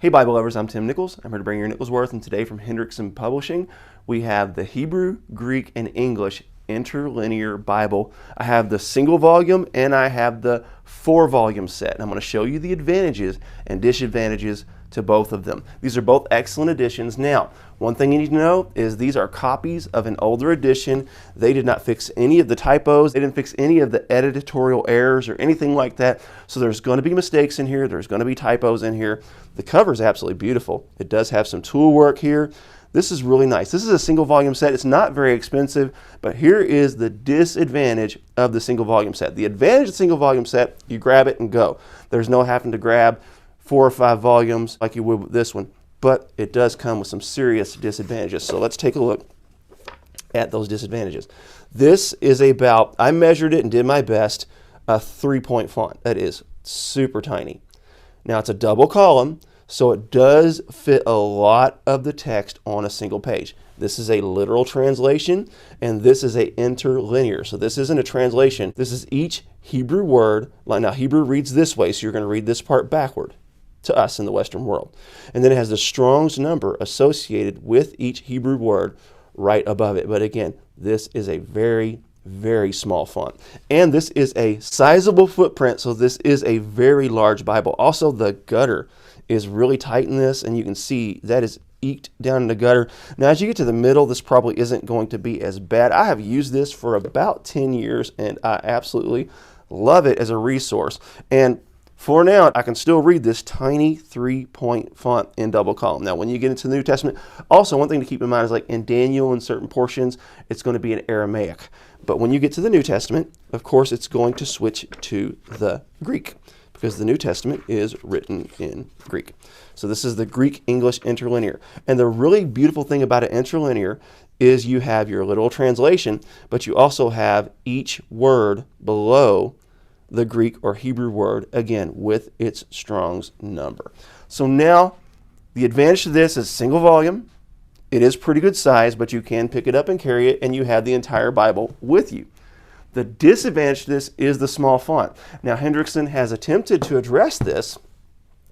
Hey Bible lovers, I'm Tim Nichols. I'm here to bring your Nichols worth, and today from Hendrickson Publishing, we have the Hebrew, Greek, and English Interlinear Bible. I have the single volume and I have the 4-volume set. And I'm going to show you the advantages and disadvantages to both of them. These are both excellent editions. Now, one thing you need to know is these are copies of an older edition. They did not fix any of the typos. They didn't fix any of the editorial errors or anything like that. So there's going to be mistakes in here. There's going to be typos in here. The cover is absolutely beautiful. It does have some tool work here. This is really nice. This is a single volume set. It's not very expensive, but here is the disadvantage of the single volume set. The advantage of the single volume set, you grab it and go. There's no having to grab 4 or 5 volumes like you would with this one, but it does come with some serious disadvantages. So let's take a look at those disadvantages. This is about, I measured it and did my best, a 3-point font. That is super tiny. Now it's a double column, so it does fit a lot of the text on a single page. This is a literal translation, and this is a interlinear. So this isn't a translation. This is each Hebrew word. Now Hebrew reads this way, so you're going to read this part backward to us in the Western world. And then it has the Strong's number associated with each Hebrew word right above it. But again, this is a very, very small font. And this is a sizable footprint, so this is a very large Bible. Also, the gutter is really tight in this, and you can see that is eked down in the gutter. Now, as you get to the middle, this probably isn't going to be as bad. I have used this for about 10 years, and I absolutely love it as a resource. And for now, I can still read this tiny 3-point font in double column. Now, when you get into the New Testament, also one thing to keep in mind is like in Daniel in certain portions, it's going to be in Aramaic. But when you get to the New Testament, of course, it's going to switch to the Greek, because the New Testament is written in Greek. So this is the Greek-English interlinear. And the really beautiful thing about an interlinear is you have your literal translation, but you also have each word below the Greek or Hebrew word, again, with its Strong's number. So now, the advantage to this is single volume. It is pretty good size, but you can pick it up and carry it, and you have the entire Bible with you. The disadvantage to this is the small font. Now, Hendrickson has attempted to address this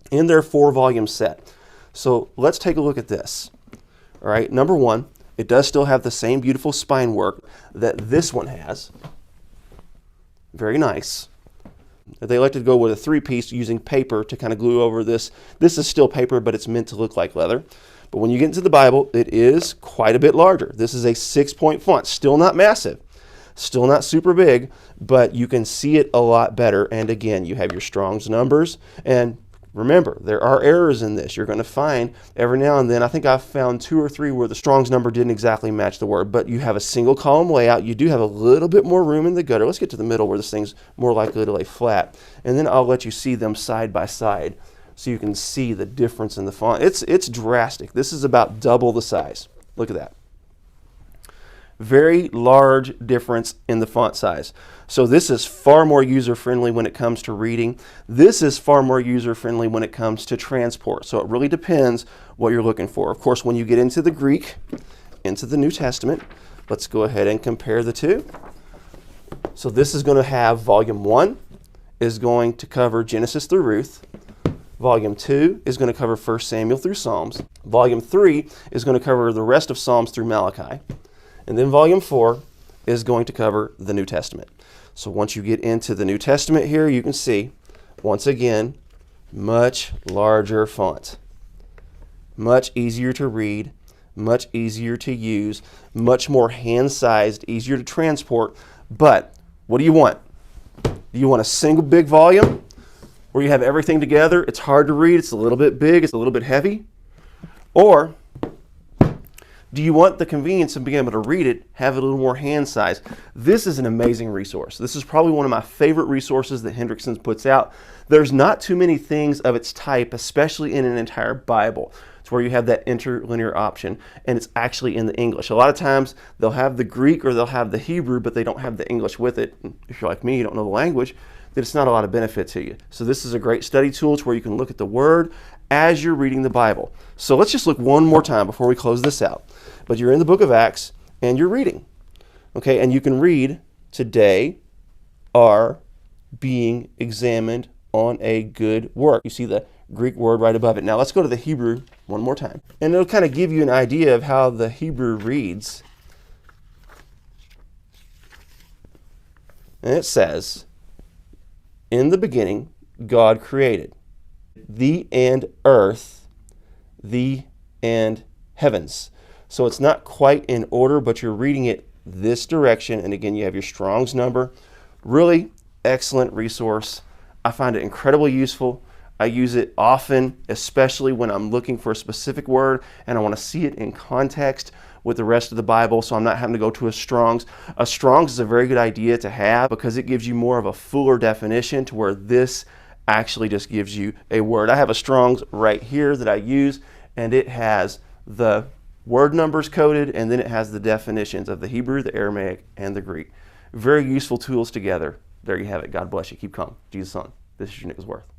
in their 4-volume set. So let's take a look at this. All right, number one, it does still have the same beautiful spine work that this one has. Very nice. They elected to go with a 3-piece using paper to kind of glue over this. This is still paper, but it's meant to look like leather. But when you get into the Bible, it is quite a bit larger. This is a 6-point font, still not massive. Still not super big, but you can see it a lot better. And again, you have your Strong's numbers. And remember, there are errors in this. You're going to find every now and then, I think I've found 2 or 3 where the Strong's number didn't exactly match the word, but you have a single column layout. You do have a little bit more room in the gutter. Let's get to the middle where this thing's more likely to lay flat. And then I'll let you see them side by side so you can see the difference in the font. It's drastic. This is about double the size. Look at that. Very large difference in the font size. So this is far more user-friendly when it comes to reading. This is far more user-friendly when it comes to transport. So it really depends what you're looking for. Of course, when you get into the Greek, into the New Testament, let's go ahead and compare the two. So this is going to have Volume 1 is going to cover Genesis through Ruth. Volume 2 is going to cover 1 Samuel through Psalms. Volume 3 is going to cover the rest of Psalms through Malachi. And then Volume 4 is going to cover the New Testament. So once you get into the New Testament here, you can see, once again, much larger font. Much easier to read, much easier to use, much more hand-sized, easier to transport. But what do you want? Do you want a single big volume where you have everything together? It's hard to read, it's a little bit big, it's a little bit heavy. Or do you want the convenience of being able to read it, have it a little more hand size? This is an amazing resource. This is probably one of my favorite resources that Hendrickson puts out. There's not too many things of its type, especially in an entire Bible. It's where you have that interlinear option, and it's actually in the English. A lot of times they'll have the Greek or they'll have the Hebrew, but they don't have the English with it. If you're like me, you don't know the language, then it's not a lot of benefit to you. So this is a great study tool where you can look at the word as you're reading the Bible. So let's just look one more time before we close this out. But you're in the book of Acts and you're reading. Okay, and you can read, today are being examined on a good work. You see the Greek word right above it. Now let's go to the Hebrew one more time. And it'll kind of give you an idea of how the Hebrew reads. And it says, in the beginning, God created the and earth, the and heavens. So it's not quite in order, but you're reading it this direction. And again, you have your Strong's number. Really excellent resource. I find it incredibly useful. I use it often, especially when I'm looking for a specific word and I want to see it in context with the rest of the Bible, so I'm not having to go to a Strong's. A Strong's is a very good idea to have because it gives you more of a fuller definition, to where this actually just gives you a word. I have a Strong's right here that I use, and it has the word numbers coded, and then it has the definitions of the Hebrew, the Aramaic, and the Greek. Very useful tools together. There you have it. God bless you. Keep calm. Jesus on. This is your Nick Worth.